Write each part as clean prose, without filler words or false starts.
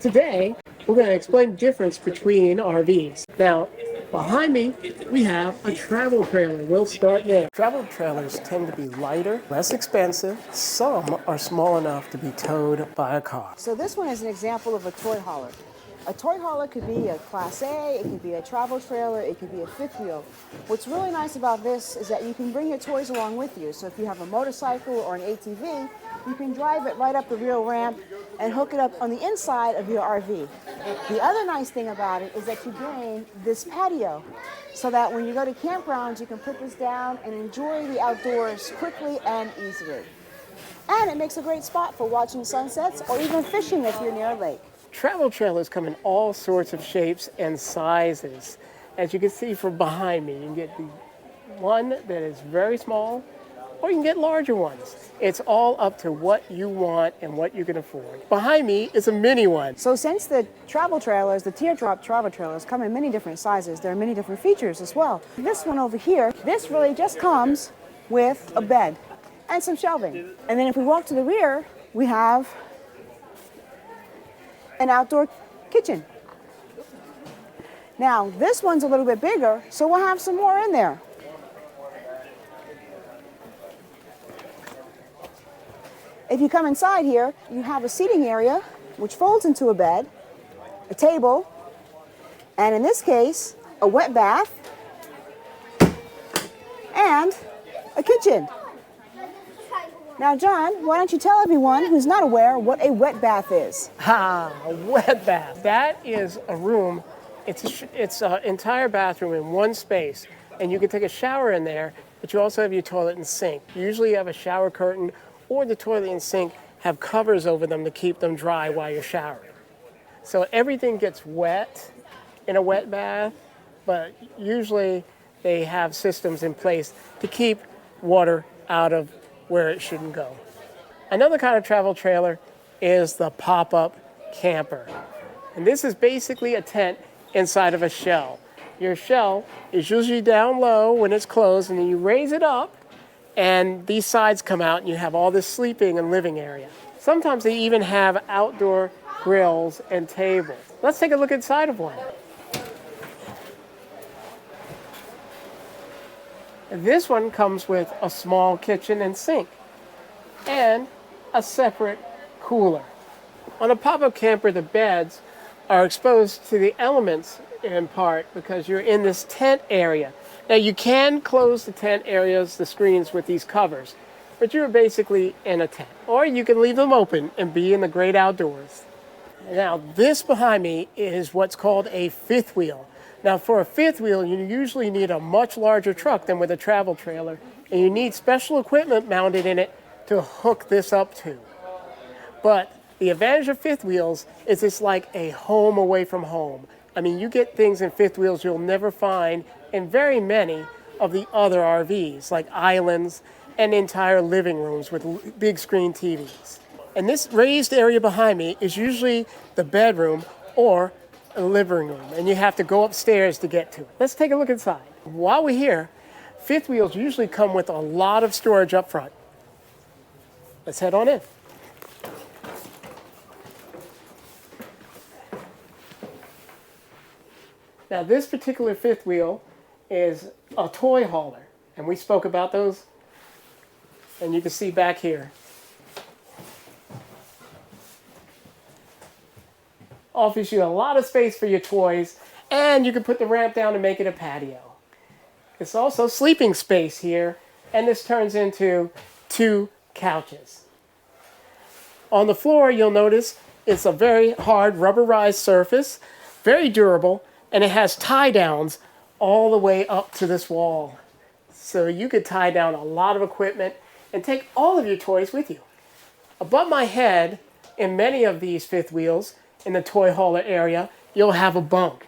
Today, we're going to explain the difference between RVs. Now, behind me, we have a travel trailer. We'll start there. Travel trailers tend to be lighter, less expensive. Some are small enough to be towed by a car. So this one is an example of a toy hauler. A toy hauler could be a Class A, it could be a travel trailer, it could be a fifth wheel. What's really nice about this is that you can bring your toys along with you. So if you have a motorcycle or an ATV, you can drive it right up the rear ramp and hook it up on the inside of your RV. The other nice thing about it is that you gain this patio so that when you go to campgrounds, you can put this down and enjoy the outdoors quickly and easily. And it makes a great spot for watching sunsets or even fishing if you're near a lake. Travel trailers come in all sorts of shapes and sizes. As you can see from behind me, you can get the one that is very small, or you can get larger ones. It's all up to what you want and what you can afford. Behind me is a mini one. So since the travel trailers, the teardrop travel trailers, come in many different sizes, there are many different features as well. This one over here, this really just comes with a bed and some shelving. And then if we walk to the rear, we have an outdoor kitchen. Now, this one's a little bit bigger, so we'll have some more in there. If you come inside here, you have a seating area, which folds into a bed, a table, and in this case, a wet bath, and a kitchen. Now, John, why don't you tell everyone who's not aware what a wet bath is? A wet bath. That is a room. It's an entire bathroom in one space, and you can take a shower in there, but you also have your toilet and sink. Usually you have a shower curtain, or the toilet and sink have covers over them to keep them dry while you're showering. So everything gets wet in a wet bath, but usually they have systems in place to keep water out of where it shouldn't go. Another kind of travel trailer is the pop-up camper. And this is basically a tent inside of a shell. Your shell is usually down low when it's closed, and then you raise it up, and these sides come out, and you have all this sleeping and living area. Sometimes they even have outdoor grills and tables. Let's take a look inside of one. This one comes with a small kitchen and sink and a separate cooler. On a pop-up camper, the beds are exposed to the elements in part because you're in this tent area. Now you can close the tent areas, the screens, with these covers, but you're basically in a tent. Or you can leave them open and be in the great outdoors. Now this behind me is what's called a fifth wheel. Now for a fifth wheel, you usually need a much larger truck than with a travel trailer, and you need special equipment mounted in it to hook this up to. But the advantage of fifth wheels is it's like a home away from home. I mean, you get things in fifth wheels you'll never find in very many of the other RVs, like islands and entire living rooms with big screen TVs. And this raised area behind me is usually the bedroom or a living room, and you have to go upstairs to get to it. Let's take a look inside. While we're here, fifth wheels usually come with a lot of storage up front. Let's head on in. Now this particular fifth wheel is a toy hauler, and we spoke about those, and you can see back here. Offers you a lot of space for your toys, and you can put the ramp down and make it a patio. It's also sleeping space here, and this turns into 2 couches. On the floor, you'll notice it's a very hard rubberized surface, very durable, and it has tie downs all the way up to this wall. So you could tie down a lot of equipment and take all of your toys with you. Above my head, in many of these fifth wheels, in the toy hauler area, you'll have a bunk.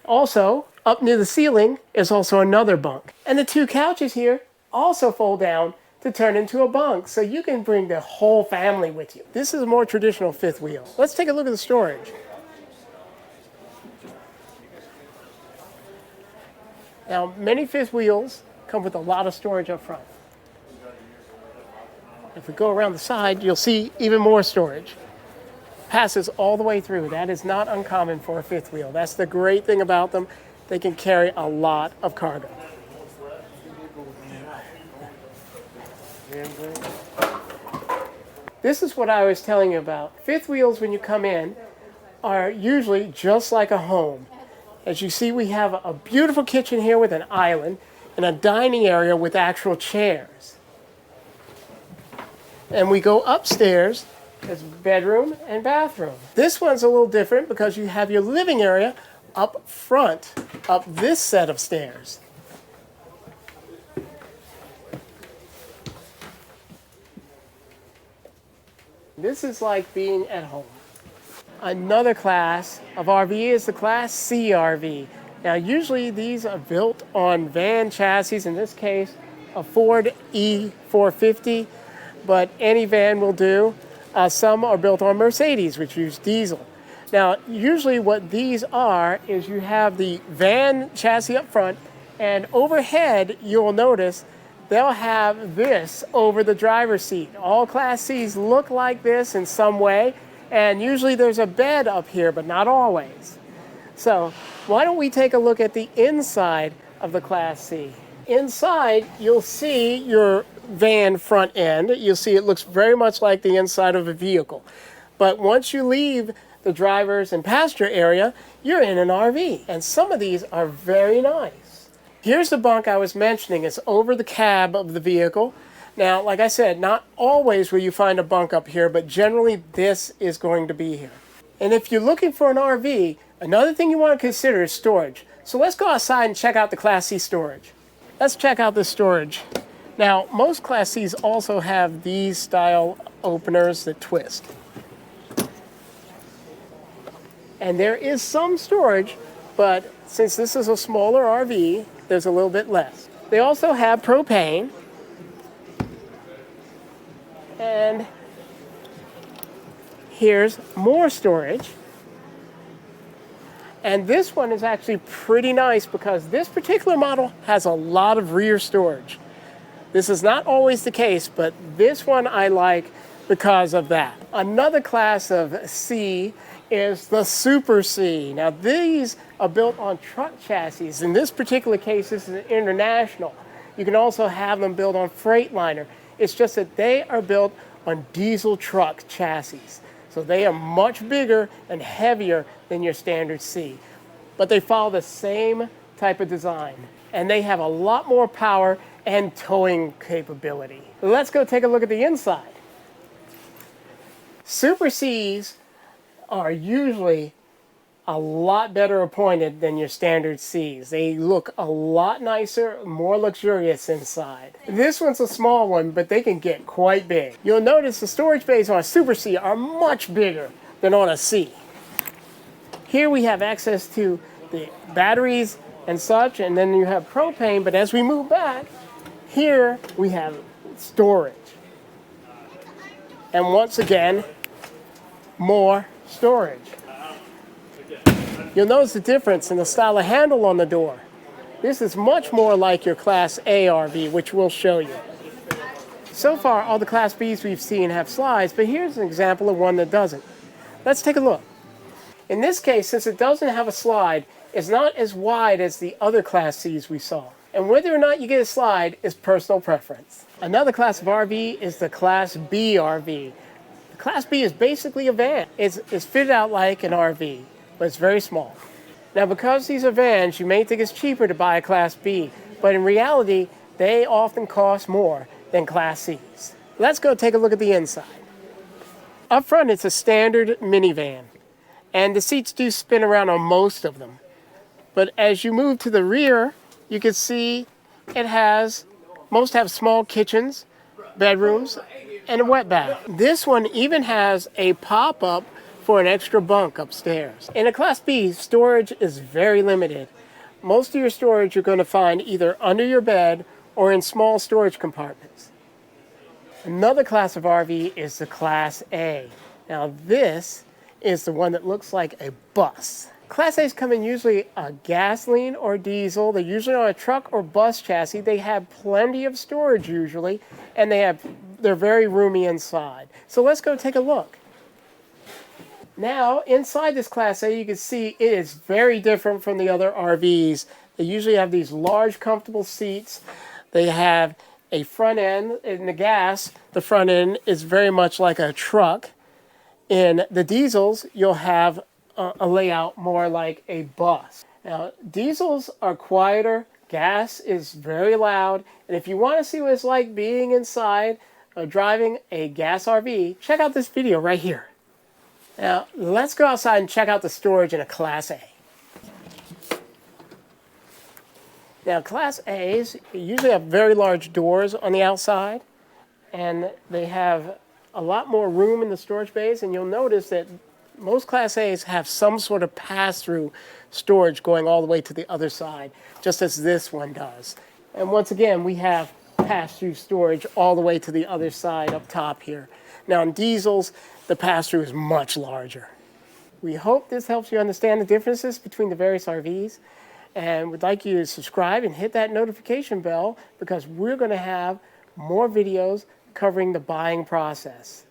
Also, up near the ceiling is also another bunk. And the 2 couches here also fold down to turn into a bunk, so you can bring the whole family with you. This is a more traditional fifth wheel. Let's take a look at the storage. Now, many fifth wheels come with a lot of storage up front. If we go around the side, you'll see even more storage. passes all the way through. That is not uncommon for a fifth wheel. That's the great thing about them. They can carry a lot of cargo. This is what I was telling you about. Fifth wheels, when you come in, are usually just like a home. As you see, we have a beautiful kitchen here with an island and a dining area with actual chairs. And we go upstairs as bedroom and bathroom. This one's a little different because you have your living area up front, up this set of stairs. This is like being at home. Another class of RV is the Class C RV. Now, usually these are built on van chassis, in this case, a Ford E450, but any van will do. Some are built on Mercedes, which use diesel. Now, usually what these are is you have the van chassis up front, and overhead, you'll notice they'll have this over the driver's seat. All Class Cs look like this in some way, and usually there's a bed up here, but not always. So why don't we take a look at the inside of the Class C. Inside, you'll see your van front end. You'll see it looks very much like the inside of a vehicle. But once you leave the driver's and passenger area, you're in an RV. And some of these are very nice. Here's the bunk I was mentioning. It's over the cab of the vehicle. Now, like I said, not always will you find a bunk up here, but generally this is going to be here. And if you're looking for an RV, another thing you want to consider is storage. So let's go outside and check out the Class C storage. Let's check out this storage. Now, most Class Cs also have these style openers that twist. And there is some storage, but since this is a smaller RV, there's a little bit less. They also have propane. And here's more storage. And this one is actually pretty nice because this particular model has a lot of rear storage. This is not always the case, but this one I like because of that. Another class of C is the Super C. Now these are built on truck chassis. In this particular case, this is an International. You can also have them built on Freightliner. It's just that they are built on diesel truck chassis. So they are much bigger and heavier than your standard C. But they follow the same type of design. And they have a lot more power and towing capability. Let's go take a look at the inside. Super Cs are usually a lot better appointed than your standard Cs. They look a lot nicer, more luxurious inside. This one's a small one, but they can get quite big. You'll notice the storage bays on a Super C are much bigger than on a C. Here we have access to the batteries and such, and then you have propane, but as we move back, here we have storage. And once again, more storage. You'll notice the difference in the style of handle on the door. This is much more like your Class A RV, which we'll show you. So far, all the Class Bs we've seen have slides, but here's an example of one that doesn't. Let's take a look. In this case, since it doesn't have a slide, it's not as wide as the other Class Cs we saw. And whether or not you get a slide is personal preference. Another class of RV is the Class B RV. The Class B is basically a van. It's fitted out like an RV, but it's very small. Now, because these are vans, you may think it's cheaper to buy a Class B, but in reality, they often cost more than Class Cs. Let's go take a look at the inside. Up front, it's a standard minivan, and the seats do spin around on most of them. But as you move to the rear, you can see most have small kitchens, bedrooms, and a wet bath. This one even has a pop-up for an extra bunk upstairs. In a Class B, storage is very limited. Most of your storage you're going to find either under your bed or in small storage compartments. Another class of RV is the Class A. Now this is the one that looks like a bus. Class A's come in usually a gasoline or diesel. They're usually on a truck or bus chassis. They have plenty of storage usually, and they're very roomy inside. So let's go take a look. Now, inside this Class A, you can see it is very different from the other RVs. They usually have these large, comfortable seats. They have a front end. In the gas, the front end is very much like a truck. In the diesels, you'll have a layout more like a bus. Now, diesels are quieter. Gas is very loud. And if you want to see what it's like being inside driving a gas RV, check out this video right here. Now, let's go outside and check out the storage in a Class A. Now, Class A's usually have very large doors on the outside, and they have a lot more room in the storage bays, and you'll notice that most Class A's have some sort of pass-through storage going all the way to the other side, just as this one does. And once again, we have pass-through storage all the way to the other side up top here. Now, in diesels, the pass-through is much larger. We hope this helps you understand the differences between the various RVs, and we'd like you to subscribe and hit that notification bell because we're going to have more videos covering the buying process.